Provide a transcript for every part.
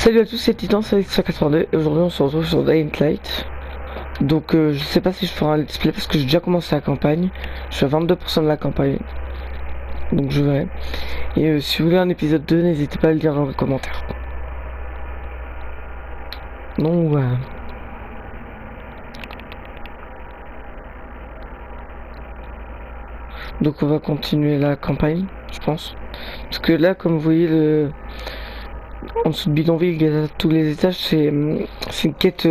Salut à tous, c'est Titan, c'est Alex 182 et aujourd'hui on se retrouve sur Dying Light. Donc je sais pas si je ferai un let's play parce que j'ai déjà commencé la campagne. Je suis à 22% de la campagne. Donc je verrai. Et si vous voulez un épisode 2, n'hésitez pas à le dire dans les commentaires. Donc voilà. Donc on va continuer la campagne, je pense. Parce que là, comme vous voyez, en dessous de bidonville, à tous les étages, c'est une quête...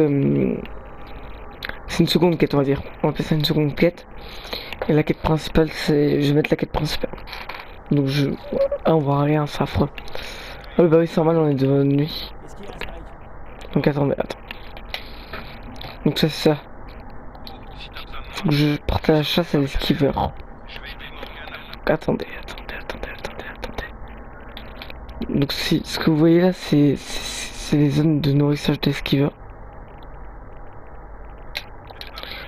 c'est une seconde quête, on va dire. On va appeler ça une seconde quête. Et la quête principale, c'est... Je vais mettre la quête principale. Donc je... Ah, on voit rien, c'est affreux. Ah oui, bah oui, c'est normal, on est devant une nuit. Donc attendez. Donc ça, c'est ça. Faut que je parte à la chasse à l'esquiveur. Attendez. Donc si, ce que vous voyez là, c'est les zones de nourrissage d'esquiveurs.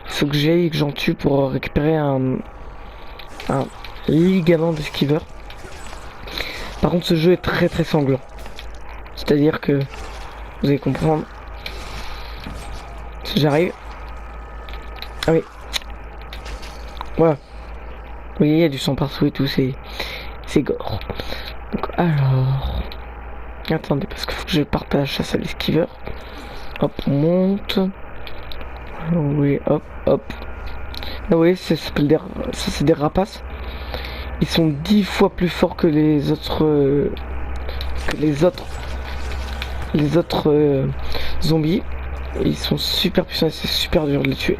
Il faut que j'aille et que j'en tue pour récupérer un ligament d'esquiveur. Par contre, ce jeu est très sanglant. C'est-à-dire que vous allez comprendre. Si j'arrive. Ah oui. Voilà. Vous voyez, il y a du sang partout et tout, c'est gore. Donc alors. Attendez, parce qu'il faut que je parte à la chasse à l'esquiveur. Hop, on monte. Oui, hop. Ah oui, ça c'est des rapaces. Ils sont 10 fois plus forts que les autres zombies. Et ils sont super puissants et c'est super dur de les tuer.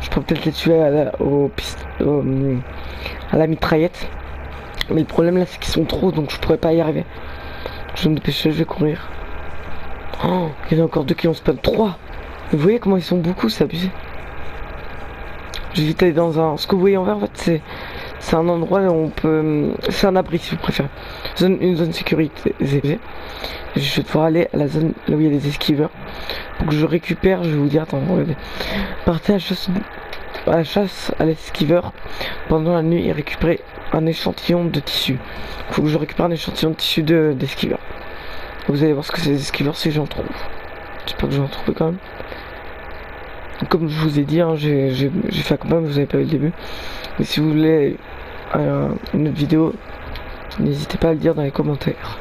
Je peux peut-être les tuer à la mitraillette. Mais le problème là c'est qu'ils sont trop, donc je pourrais pas y arriver. Je vais me dépêcher, je vais courir. Oh, il y en a encore deux qui ont spawn. 3. Vous voyez comment ils sont beaucoup, c'est abusé. Je vais vite aller dans un... Ce que vous voyez en vert, en fait, c'est un endroit où on peut... C'est un abri, si vous préférez. Une zone sécurité. Je vais devoir aller à la zone là où il y a les esquiveurs. Pour que je récupère, je vais vous dire... Attends, regardez. Partez à la chasse à l'esquiveur pendant la nuit et récupérer un échantillon de tissu. Il faut que je récupère un échantillon de tissu d'esquiveur. Vous allez voir ce que c'est des esquiveurs si j'en trouve. J'espère que j'en trouve quand même. Comme je vous ai dit, hein, j'ai fait la campagne, vous avez pas vu le début. Mais si vous voulez une autre vidéo, n'hésitez pas à le dire dans les commentaires.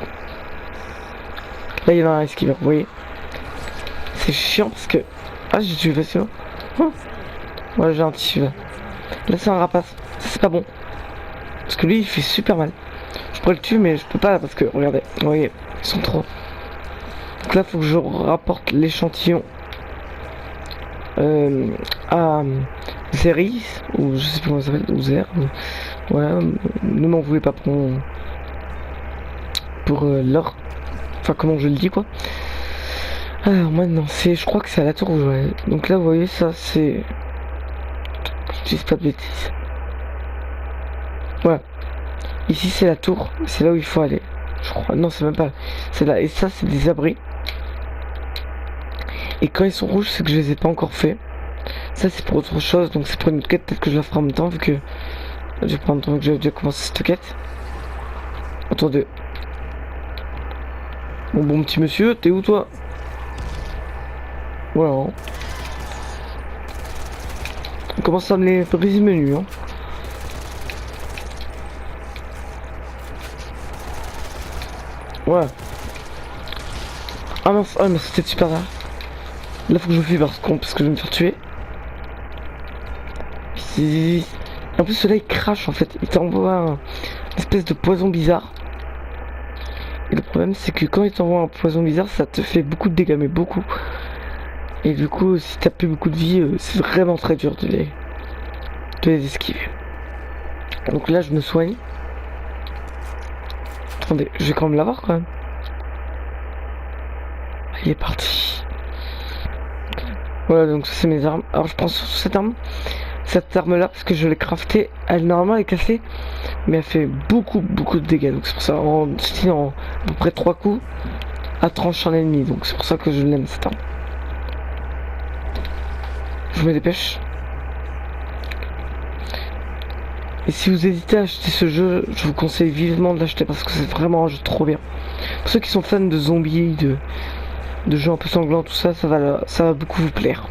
Là il y en a un esquiveur, vous voyez. C'est chiant parce que... Ah, j'ai tué facilement. Oh. Ouais, j'ai un tissu là. Là c'est un rapace, c'est pas bon. Parce que lui il fait super mal. Je pourrais le tuer mais je peux pas parce que, regardez, vous voyez, ils sont trop. Donc là faut que je rapporte l'échantillon à Zeris, ou je sais plus comment ça s'appelle, ou Zer, voilà, ne m'en voulez pas pour l'or, enfin comment je le dis quoi. Alors maintenant je crois que c'est à la tour où je vais aller. Donc là vous voyez ça c'est, je dis pas de bêtises, voilà, ici c'est la tour, c'est là où il faut aller, je crois, non c'est même pas, c'est là, et ça c'est des abris. Et quand ils sont rouges, c'est que je les ai pas encore fait. Ça c'est pour autre chose, donc c'est pour une quête, peut-être que je la ferai en même temps, vu que j'ai pas longtemps que j'ai déjà commencé cette quête. Attendez. Bon petit monsieur, t'es où toi? Voilà. On commence à me les briser menus, hein. Ouais. Ah mince, mais c'était super là. Là faut que je fuis parce que je vais me faire tuer. En plus celui-là il crache en fait, il t'envoie une espèce de poison bizarre. Et le problème c'est que quand il t'envoie un poison bizarre ça te fait beaucoup de dégâts, mais beaucoup. Et du coup si t'as plus beaucoup de vie, c'est vraiment très dur de les esquiver. Donc là je me soigne. Attendez, je vais quand même l'avoir quand même. Il est parti. Voilà, donc ça c'est mes armes. Alors je prends cette arme là parce que je l'ai craftée. Elle normalement elle est cassée, mais elle fait beaucoup de dégâts. Donc c'est pour ça en à peu près 3 coups à tranche un ennemi. Donc c'est pour ça que je l'aime cette arme. Je me dépêche. Et si vous hésitez à acheter ce jeu, je vous conseille vivement de l'acheter parce que c'est vraiment un jeu trop bien. Pour ceux qui sont fans de zombies, de jeux un peu sanglants, tout ça, ça va beaucoup vous plaire.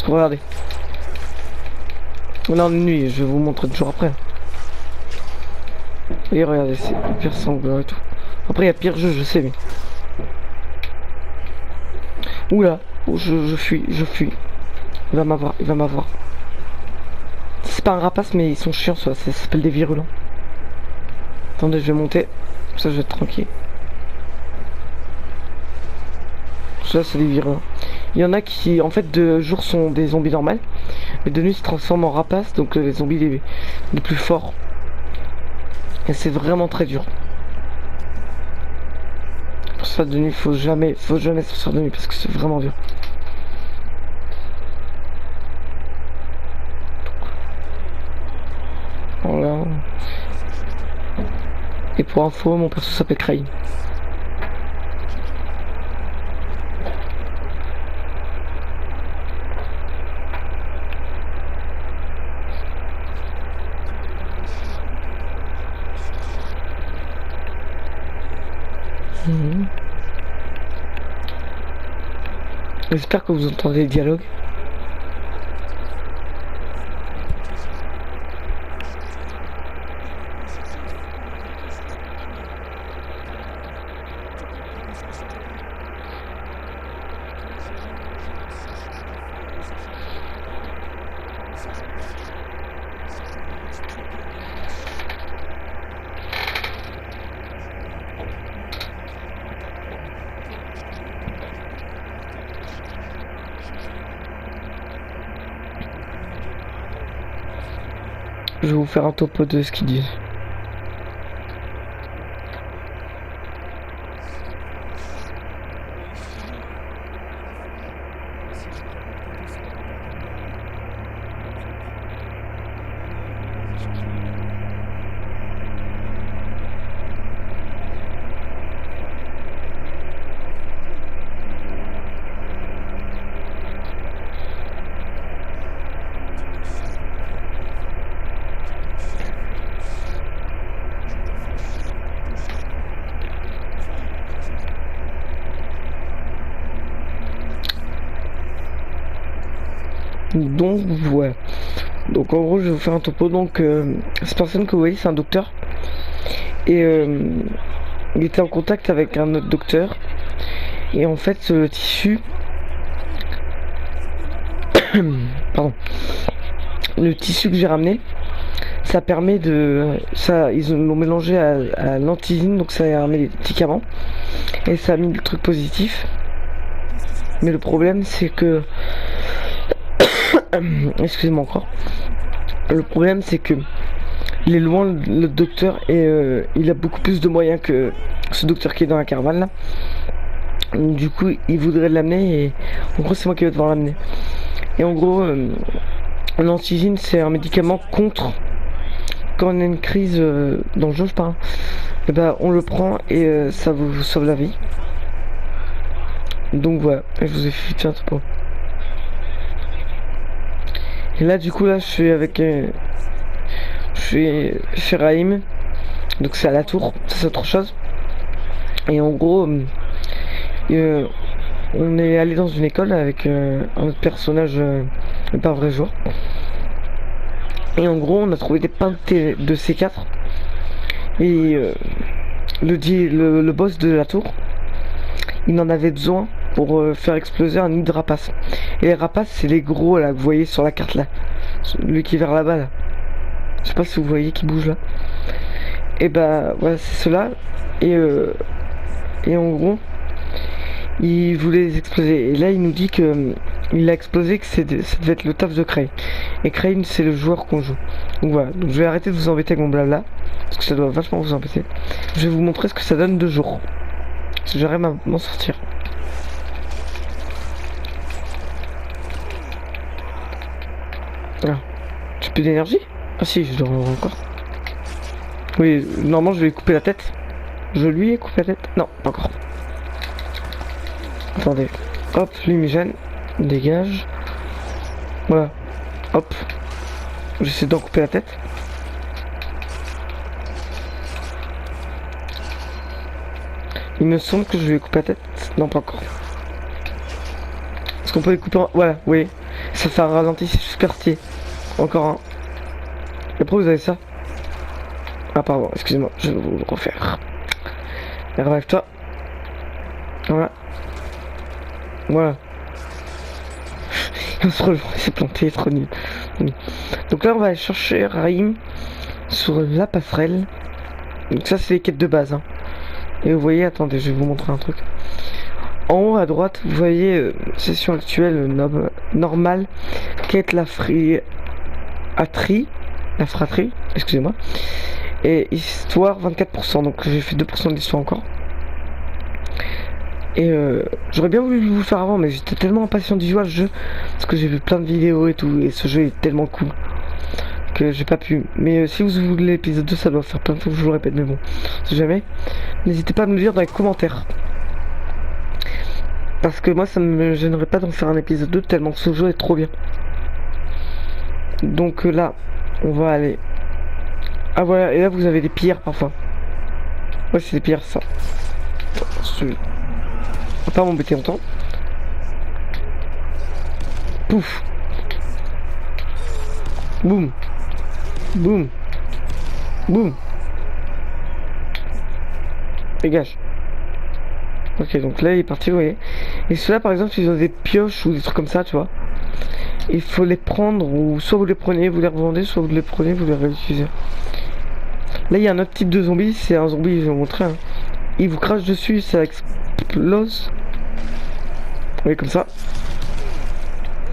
Regardez. On est en nuit, je vais vous montrer 2 jours après. Et regardez, c'est hyper sanglant et tout. Après, il y a pire jeu, je sais, mais... Oula, oh, je fuis. Il va m'avoir. C'est pas un rapace, mais ils sont chiants, ça s'appelle des virulents. Attendez, je vais monter. Ça, je vais être tranquille. Ça, c'est des virulents. Il y en a qui, en fait, de jour sont des zombies normales, mais de nuit se transforment en rapaces, donc les zombies les plus forts. Et c'est vraiment très dur. Pour ça, de nuit, faut jamais sortir de nuit parce que c'est vraiment dur. Voilà. Et pour info, mon perso s'appelle Cray. J'espère que vous entendez les dialogues. Je vais vous faire un topo de ce qu'ils disent. Donc ouais. Donc en gros je vais vous faire un topo. Donc cette personne que vous voyez c'est un docteur. Et il était en contact avec un autre docteur. Et en fait le tissu pardon. Le tissu que j'ai ramené, ça permet de... ça ils l'ont mélangé à l'antisine, donc ça a mis des médicaments. Et ça a mis le truc positif. Mais le problème c'est que excusez-moi encore. Le problème c'est que il est loin le docteur et il a beaucoup plus de moyens que ce docteur qui est dans la caravane là. Du coup il voudrait l'amener et en gros c'est moi qui vais devoir l'amener. Et en gros l'antigine c'est un médicament contre quand on a une crise dans le jeu je parle. Et bah on le prend et ça vous sauve la vie. Donc voilà, je vous ai fait un topo. Et là du coup là je suis avec je suis chez Raïm, donc c'est à la tour, ça c'est autre chose. Et en gros on est allé dans une école avec un autre personnage pas vrai joueur. Et en gros on a trouvé des pintes de C4 et le boss de la tour il en avait besoin pour faire exploser un nid de rapaces. Et les rapaces c'est les gros là que vous voyez sur la carte là, lui qui est vers là-bas là. Je sais pas si vous voyez qui bouge là. Et bah voilà c'est cela. Et en gros il voulait les exploser. Et là il nous dit que il a explosé, que ça devait être le taf de Cray. Et Cray c'est le joueur qu'on joue. Donc voilà, donc je vais arrêter de vous embêter avec mon blabla, parce que ça doit vachement vous embêter. Je vais vous montrer ce que ça donne 2 jours. Si j'arrive à m'en sortir. Ah, j'ai plus d'énergie? Ah si, je dois en avoir encore. Oui, normalement je vais lui couper la tête. Je lui ai coupé la tête? Non, pas encore. Attendez. Hop, lumigène. Dégage. Voilà. Hop. J'essaie d'en couper la tête. Il me semble que je vais couper la tête. Non, pas encore. Est-ce qu'on peut les couper en... Voilà, oui. Ça fait un ralenti, c'est super stylé. Encore un. Et après vous avez ça. Ah pardon, excusez-moi, je vais vous le refaire. Relève-toi. Voilà. Voilà. Il s'est planté, trop nul. Donc là on va aller chercher Raïm sur la passerelle. Donc ça c'est les quêtes de base. Hein. Et vous voyez, attendez, je vais vous montrer un truc. En haut à droite, vous voyez session actuelle normale, quête la fratrie, excusez-moi. Et histoire 24%, donc j'ai fait 2% de l'histoire encore. Et j'aurais bien voulu vous le faire avant, mais j'étais tellement impatient d'y jouer à ce jeu, parce que j'ai vu plein de vidéos et tout, et ce jeu est tellement cool que j'ai pas pu. Mais si vous voulez l'épisode 2, ça doit faire plein de fois que je vous le répète, mais bon, si jamais, n'hésitez pas à me le dire dans les commentaires. Parce que moi ça me gênerait pas d'en faire un épisode 2 tellement que ce jeu est trop bien. Donc là, on va aller... Ah voilà, et là vous avez des pierres parfois. Ouais, c'est des pierres ça. On va pas m'embêter longtemps. Pouf. Boum. Boum. Boum. Dégage. Ok, donc là il est parti, vous voyez. Et ceux-là par exemple, ils ont des pioches ou des trucs comme ça, tu vois. Il faut les prendre, ou soit vous les prenez, vous les revendez, soit vous les prenez, vous les réutilisez. Là il y a un autre type de zombie, c'est un zombie, je vais vous montrer. Hein. Il vous crache dessus, ça explose. Vous voyez comme ça.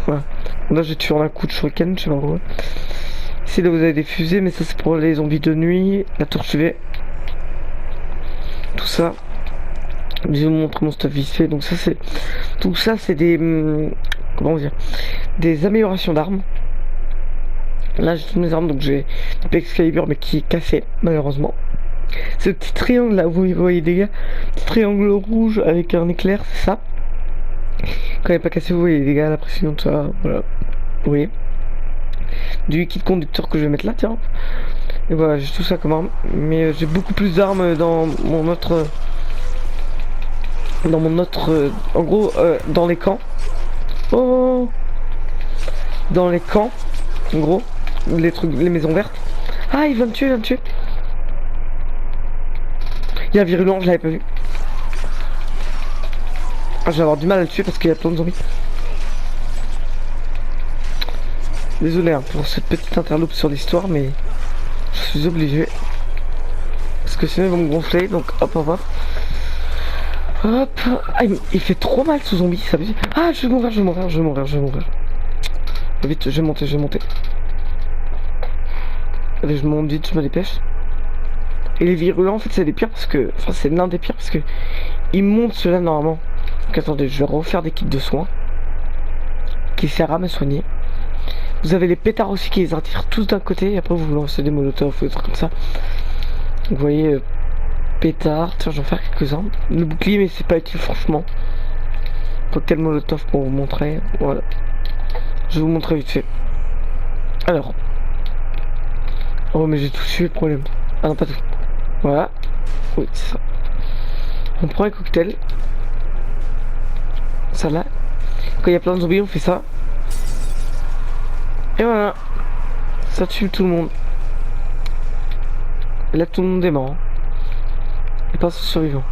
Voilà. Là j'ai tué en un coup de shuriken, je sais pas pourquoi. Ici là vous avez des fusées, mais ça c'est pour les zombies de nuit, la torche UV. Tout ça. Je vais vous montrer mon stuff vite fait. Donc ça c'est... Tout ça c'est des... comment dire, des améliorations d'armes. Là j'ai toutes mes armes, donc j'ai une Excalibur mais qui est cassé malheureusement. Ce petit triangle là, vous voyez les gars, petit triangle rouge avec un éclair, c'est ça. Quand il n'est pas cassé, vous voyez les gars, la pression, tout ça, voilà. Vous voyez. Du liquide conducteur que je vais mettre là, tiens. Et voilà, j'ai tout ça comme arme. Mais j'ai beaucoup plus d'armes dans mon autre... en gros, dans les camps. Oh, dans les camps, en gros, les maisons vertes. Ah, il va me tuer, il va me tuer. Il y a un virulent, je l'avais pas vu. Ah, je vais avoir du mal à le tuer parce qu'il y a plein de zombies. Désolé hein, pour cette petite interloupe sur l'histoire, mais je suis obligé. Parce que sinon ils vont me gonfler, donc hop, hop, hop. Hop. Ah, il fait trop mal ce zombie, ça veut dire... Ah, je vais mourir, je vais mourir, je vais mourir, je vais mourir. Vite, je vais monter, je vais monter. Allez, je monte vite, je me dépêche. Et les virulents, en fait, c'est les pires parce que... Enfin, c'est l'un des pires parce que... Ils montent cela normalement. Donc attendez, je vais refaire des kits de soins. Qui sert à me soigner. Vous avez les pétards aussi qui les attirent tous d'un côté. Et après, vous lancez des molotovs ou des trucs comme ça. Donc, vous voyez... pétard, tiens, j'en vais faire quelques-uns. Le bouclier, mais c'est pas utile, franchement. Cocktail molotov pour vous montrer. Voilà. Je vais vous montrer vite fait. Alors. Oh, mais j'ai tout tué le problème. Ah non, pas tout. Voilà. Oui, c'est ça. On prend un cocktail. Ça là. Quand il y a plein de zombies, on fait ça. Et voilà. Ça tue tout le monde. Et là, tout le monde est mort. Et pas survivant.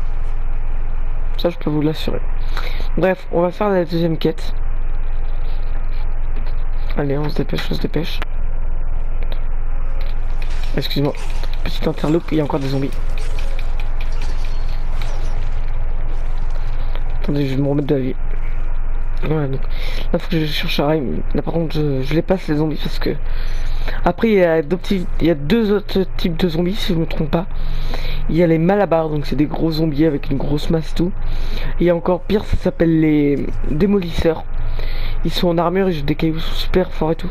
Ça, je peux vous l'assurer. Bref, on va faire la deuxième quête. Allez, on se dépêche, on se dépêche. Excuse-moi. Petite interloupe, il y a encore des zombies. Attendez, je vais me remettre de la vie. Voilà, donc là, faut que je cherche un rail. Là, par contre, je les passe les zombies parce que. Après, il y a deux autres types de zombies, si je ne me trompe pas. Il y a les malabars, donc c'est des gros zombies avec une grosse masse et tout. Et il y a encore pire, ça s'appelle les démolisseurs. Ils sont en armure, ils jettent des cailloux, sont super forts et tout.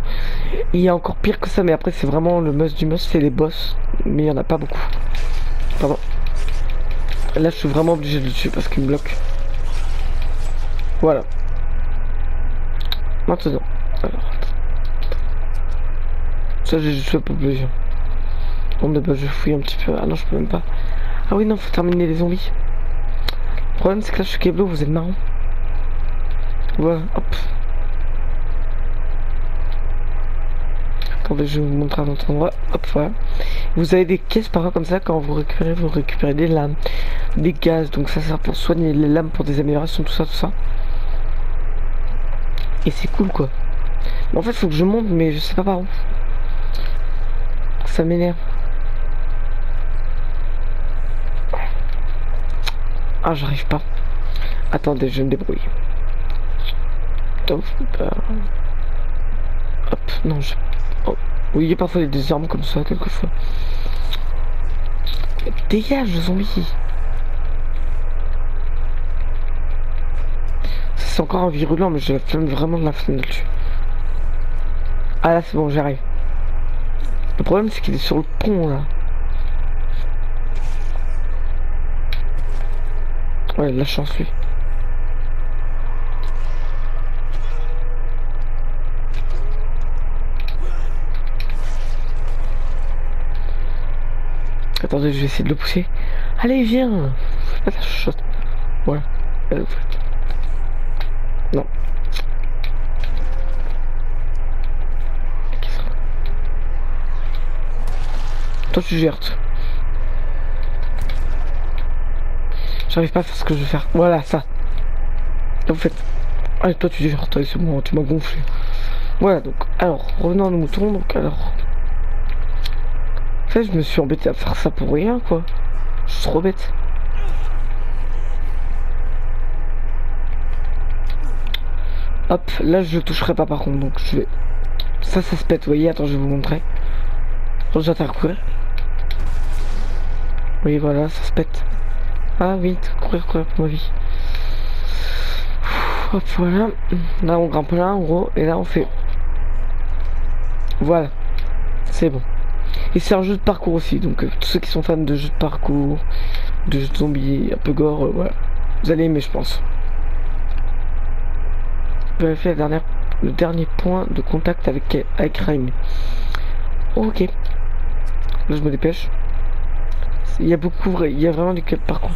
Et il y a encore pire que ça, mais après c'est vraiment le must du must, c'est les boss. Mais il n'y en a pas beaucoup. Pardon. Là je suis vraiment obligé de le tuer parce qu'il me bloque. Voilà. Maintenant. Alors. Ça j'ai juste fait pour plaisir. Bon bah je fouille un petit peu. Ah non je peux même pas. Ah oui non, faut terminer les zombies. Le problème c'est que là je suis Keblo, vous êtes marrant. Voilà, hop. Attendez, je vais vous montrer un autre endroit. Hop, voilà. Vous avez des caisses par là comme ça, quand vous récupérez des lames, des gaz, donc ça sert pour soigner les lames, pour des améliorations, tout ça, tout ça. Et c'est cool quoi. Mais en fait faut que je monte, mais je sais pas par où. Ça m'énerve. Ah, j'arrive pas. Attendez, je me débrouille. Hop, non, je... Oh. Oui, il y a parfois des armes comme ça, quelquefois. Dégage, le zombie. C'est encore un virulent, mais j'ai la flemme vraiment de la flemme là-dessus. Ah là, c'est bon, j'arrive. Le problème, c'est qu'il est sur le pont, là. Ouais, de la chance, lui. Attendez, je vais essayer de le pousser. Allez, viens. Fais pas la chochotte. Voilà. Non. Toi, tu gères. J'arrive pas à faire ce que je veux faire. Voilà, ça. Là, vous faites. Allez, toi, tu gères. Toi, c'est bon, tu m'as gonflé. Voilà, donc. Alors, revenons à nos moutons. Donc, alors. En fait, je me suis embêté à faire ça pour rien, quoi. Je suis trop bête. Hop, là, je le toucherai pas, par contre. Donc, je vais. Ça se pète, vous voyez. Attends, je vais vous montrer. Attends, j'attends à courir. Oui, voilà, ça se pète. Ah, vite, courir pour ma vie. Hop, voilà. Là, on grimpe là, en gros. Et là, on fait. Voilà. C'est bon. Et c'est un jeu de parcours aussi. Donc, tous ceux qui sont fans de jeux de parcours, de jeux de zombies, un peu gore, voilà. Vous allez aimer, je pense. J'avais fait le dernier point de contact avec Raimi. Ok. Là, je me dépêche. Il y a beaucoup, il y a vraiment du parcours.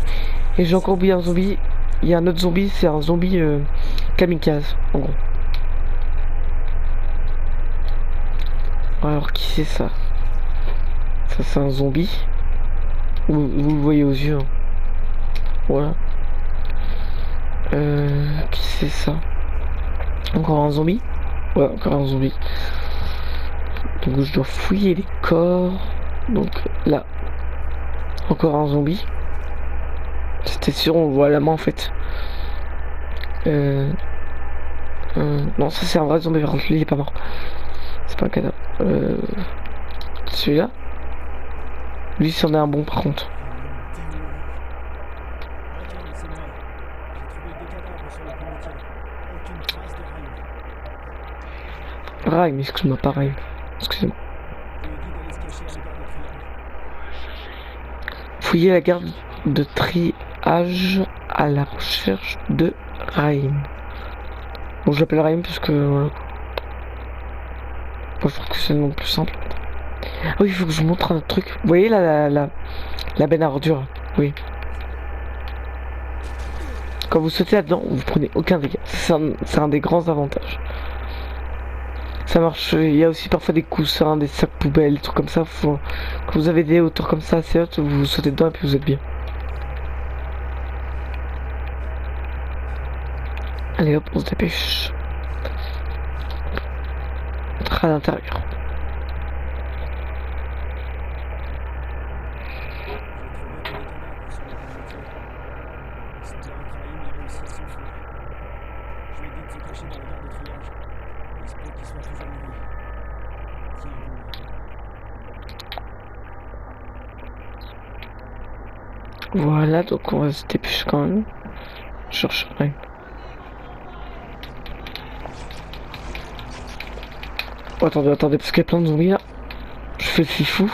Et j'ai encore oublié un zombie. Il y a un autre zombie, c'est un zombie kamikaze, en gros. Alors, qui c'est ça? Ça, c'est un zombie. Vous le voyez aux yeux. Hein. Voilà. Qui c'est ça? Encore un zombie? Ouais, encore un zombie. Donc, je dois fouiller les corps. Donc, là. Encore un zombie. C'était sûr, on voit la main en fait. Non, ça c'est un vrai zombie, par contre, lui il est pas mort. C'est pas un cadavre. Celui-là. Lui, c'en est un bon, par contre. Raim, excuse-moi, pas Raim. Excusez-moi. Fouiller la garde de triage à la recherche de Raim. Bon, je l'appelle Raim parce que voilà. Moi, je trouve que c'est le nom le plus simple. Ah oui, il faut que je vous montre un autre truc. Vous voyez la benne à ordures? Oui. Quand vous sautez là-dedans, vous prenez aucun dégât. C'est un des grands avantages. Ça marche. Il y a aussi parfois des coussins, des sacs poubelles, des trucs comme ça. Quand vous avez des hauteurs comme ça assez hautes, vous sautez dedans et puis vous êtes bien. Allez hop, on se dépêche. À l'intérieur. Voilà, donc on va se dépêcher quand même. Je cherche rien. Oh, attendez, parce qu'il y a plein de zombies là. Je fais le fifou.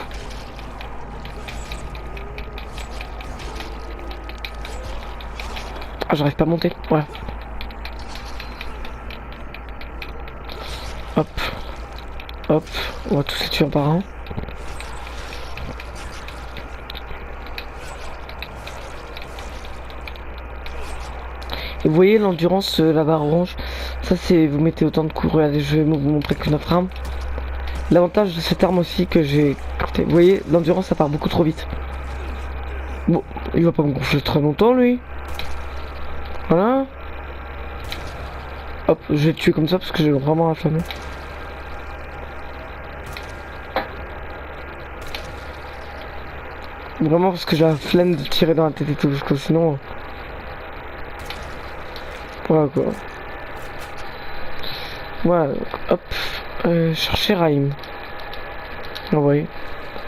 Ah, j'arrive pas à monter. Voilà. Hop. Hop. On va tous les tuer un par un. Et vous voyez l'endurance, la barre orange, ça c'est vous mettez autant de coups. Regardez, je vais vous montrer que notre arme. L'avantage de cette arme aussi que j'ai... Vous voyez, l'endurance ça part beaucoup trop vite. Bon, il va pas me gonfler très longtemps lui. Voilà. Hop, je vais le tuer comme ça parce que j'ai vraiment affamé. Vraiment parce que j'ai la flemme de tirer dans la tête et tout, parce que sinon... Voilà quoi. Voilà, hop. Chercher Raïm. Ah ouais.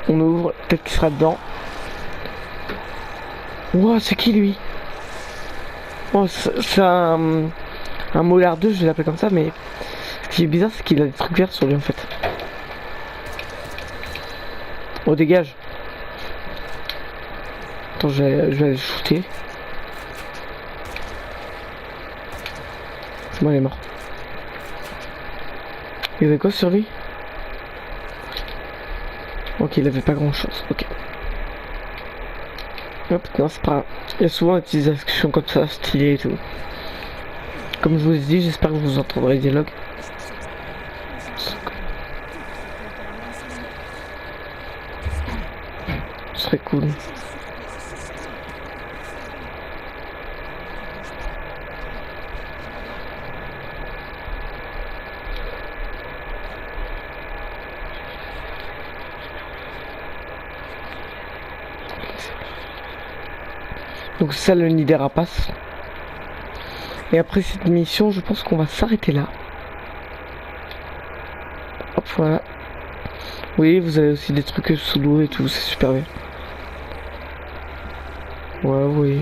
On ouvre, peut-être qu'il sera dedans. Wow, c'est qui lui? Oh, c'est un Molar 2, je vais l'appeler comme ça, mais ce qui est bizarre, c'est qu'il a des trucs verts sur lui en fait. Oh, dégage. Attends, je vais aller le shooter. C'est bon, il est mort. Il y avait quoi sur lui? Ok, il avait pas grand chose, ok. Hop, non, c'est pas grave. Il y a souvent des petites actions comme ça, stylées et tout. Comme je vous ai dit, j'espère que vous entendrez les dialogues. Ce serait cool. Donc c'est ça le nid des rapaces. Et après cette mission, je pense qu'on va s'arrêter là. Hop, voilà. Oui, vous avez aussi des trucs sous l'eau et tout, c'est super bien. Ouais, oui.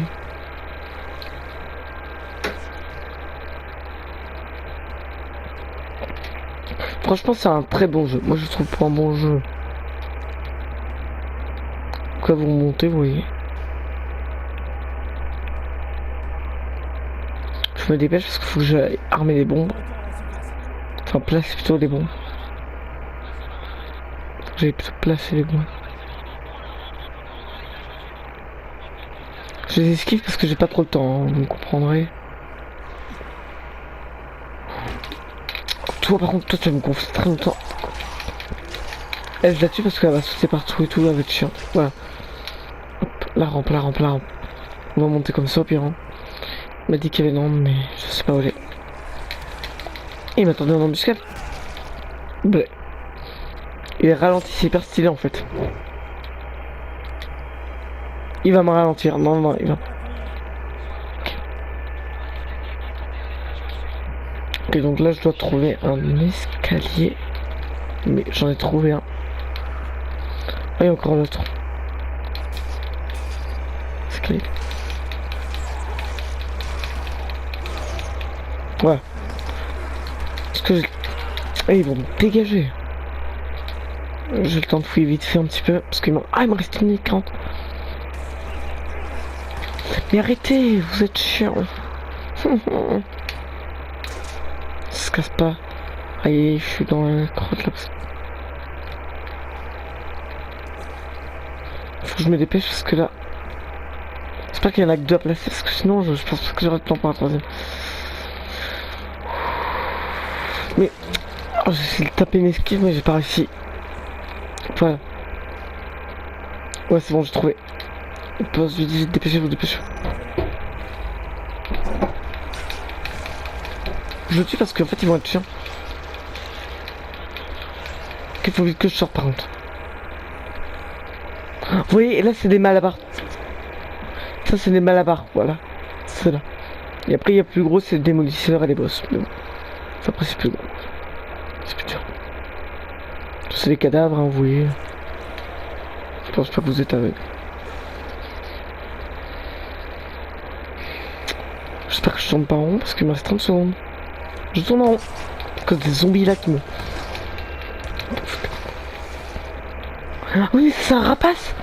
Franchement, c'est un très bon jeu. Moi, je trouve pour un bon jeu. Quand vous montez, vous voyez. Je me dépêche parce qu'il faut que j'aille armer des bombes. Enfin, placer plutôt des bombes. J'ai plutôt placé les bombes. Je les esquive parce que j'ai pas trop le temps, hein, vous comprendrez. Toi, par contre, toi, tu vas me gonfler très longtemps. Elle, je la tue parce qu'elle va sauter partout et tout, elle va être chiant. Voilà. Hop, la rampe, la rampe, la rampe. On va monter comme ça au pire. Hein. Il m'a dit qu'il y avait une rampe, mais je sais pas où elle est. Et il m'attendait en embuscade. Blé. Il est ralenti, c'est hyper stylé en fait. Il va me ralentir, non, non, il va. Ok, donc là je dois trouver un escalier. Mais j'en ai trouvé un. Ah, il y a encore l'autre. Escalier. Ouais. Parce que... Ah, ils vont me dégager. J'ai le temps de fouiller vite fait un petit peu. Parce qu'il il me reste une minute 40. Mais arrêtez, vous êtes chiant. Ça se casse pas. Aïe, je suis dans la crotte là. Faut que je me dépêche parce que là... J'espère qu'il y en a que deux à placer parce que sinon je pense pas que j'aurai le temps pour la troisième. Mais... Oh, j'ai essayé de taper une esquive mais j'ai pas réussi. Voilà. Ouais, c'est bon, j'ai trouvé. Dépêchez-vous, dépêchez-vous. Je le tue parce qu'en fait ils vont être chiants. Il faut vite que je sorte par contre. Vous voyez, et là c'est des malabars. Ça c'est des malabars, voilà. C'est là. Et après il y a plus gros, c'est des démolisseurs et des boss. Mais bon. Ça après c'est plus gros. C'est plus dur. C'est des cadavres, hein, vous voyez. Je pense pas que vous êtes aveugle. J'espère que je tourne pas en rond parce qu'il me reste 30 secondes. Je tourne en rond. À cause des zombies là qui me... Ah oui, c'est un rapace.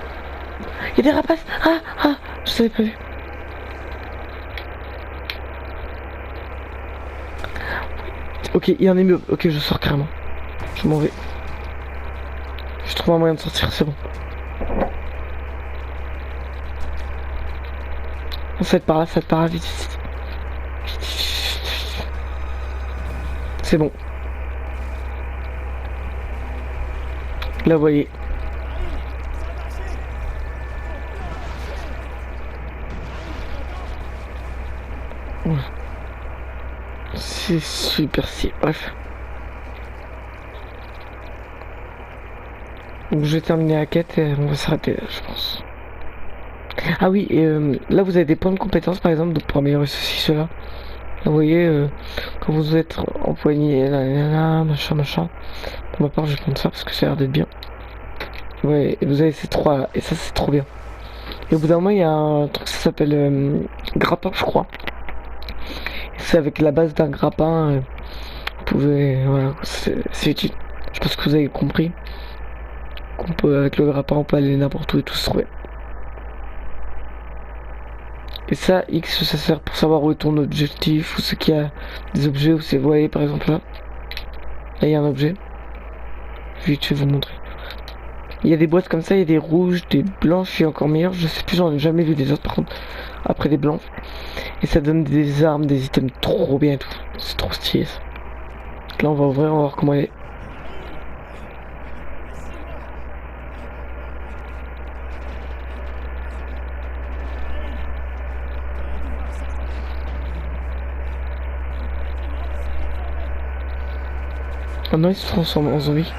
Il y a des rapaces. Ah, je savais pas vu. Ok, il y a un immeuble. Ok, je sors carrément. Je m'en vais. Je trouve un moyen de sortir, c'est bon. Ça va être par là, vite, vite. C'est bon. Là, vous voyez. Ouais. C'est super si. Bref. Donc, je vais terminer la quête et on va s'arrêter là, je pense. Ah oui, et là, vous avez des points de compétence, par exemple, pour améliorer ceci, cela. Là, vous voyez, quand vous êtes empoigné, là, machin, machin. Pour ma part, je vais prendre ça parce que ça a l'air d'être bien. Ouais, et vous avez ces trois là, et ça, c'est trop bien. Et au bout d'un moment, il y a un truc, ça s'appelle grappin, je crois. C'est avec la base d'un grappin, vous pouvez, voilà, c'est utile. Je pense que vous avez compris qu'on peut, avec le grappin, on peut aller n'importe où et tout se trouver. Et ça, X, ça sert pour savoir où est ton objectif, ou ce qu'il y a des objets, où c'est, vous voyez, par exemple là. Là, il y a un objet. Vite, je vais vous montrer. Il y a des boîtes comme ça, il y a des rouges, des blanches et encore meilleures. Je sais plus, j'en ai jamais vu des autres par contre. Après des blanches. Et ça donne des armes, des items trop bien et tout. C'est trop stylé ça. Là, on va ouvrir, on va voir comment elle est. Oh non, il se transforme en zombie.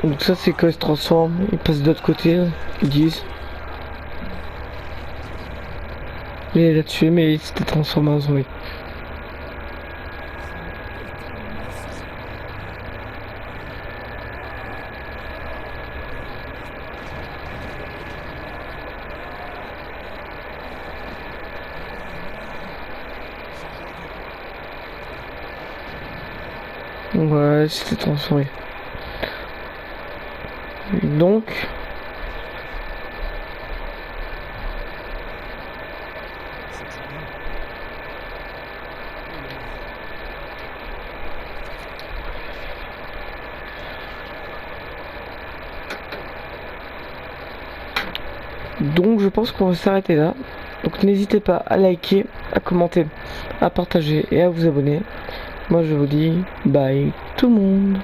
Donc ça, c'est quand il se transforme, il passe de l'autre côté, ils disent. Il l'a tué, mais il s'était transformé en zombie. Ouais, il s'était transformé. Donc, je pense qu'on va s'arrêter là. Donc n'hésitez pas à liker, à commenter, à partager et à vous abonner. Moi je vous dis bye tout le monde.